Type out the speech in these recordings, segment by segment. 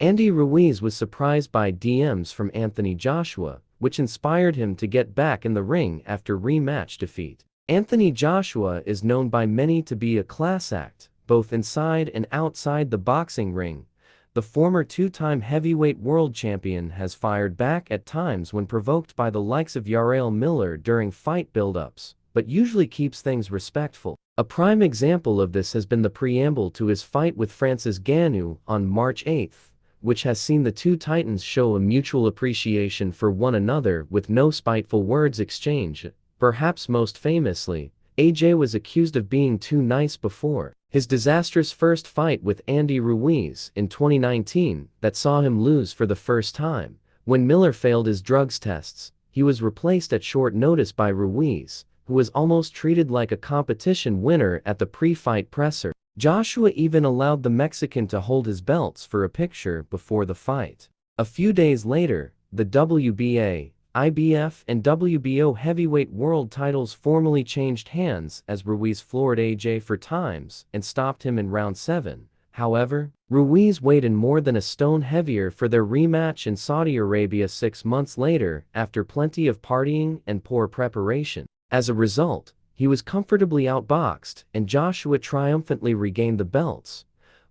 Andy Ruiz was surprised by DMs from Anthony Joshua, which inspired him to get back in the ring after rematch defeat. Anthony Joshua is known by many to be a class act, both inside and outside the boxing ring. The former two-time heavyweight world champion has fired back at times when provoked by the likes of Yarrell Miller during fight build-ups, but usually keeps things respectful. A prime example of this has been the preamble to his fight with Francis Ngannou on March 8, which has seen the two titans show a mutual appreciation for one another with no spiteful words exchanged. Perhaps most famously, AJ was accused of being too nice before his disastrous first fight with Andy Ruiz in 2019 that saw him lose for the first time. When Miller failed his drugs tests, he was replaced at short notice by Ruiz, who was almost treated like a competition winner at the pre-fight presser. Joshua even allowed the Mexican to hold his belts for a picture before the fight. A few days later, the WBA, IBF and WBO heavyweight world titles formally changed hands as Ruiz floored AJ 4 times and stopped him in round 7. However, Ruiz weighed in more than a stone heavier for their rematch in Saudi Arabia 6 months later after plenty of partying and poor preparation. As a result, he was comfortably outboxed and Joshua triumphantly regained the belts.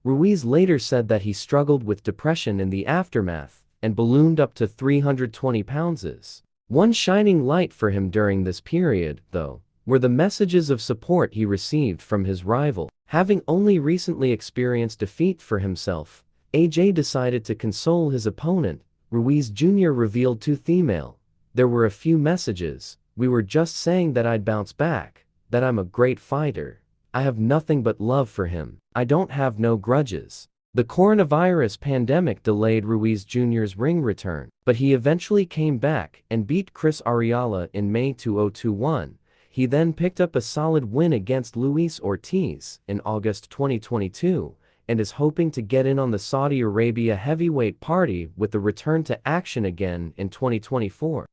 Ruiz later said that he struggled with depression in the aftermath and ballooned up to 320 pounds. One shining light for him during this period, though, were the messages of support he received from his rival. Having only recently experienced defeat for himself, AJ decided to console his opponent. Ruiz Jr. revealed to the email, "There were a few messages. We were just saying that I'd bounce back, that I'm a great fighter. I have nothing but love for him. I don't have no grudges." The coronavirus pandemic delayed Ruiz Jr.'s ring return, but he eventually came back and beat Chris Ariala in May 2021. He then picked up a solid win against Luis Ortiz in August 2022 and is hoping to get in on the Saudi Arabia heavyweight party with the return to action again in 2024.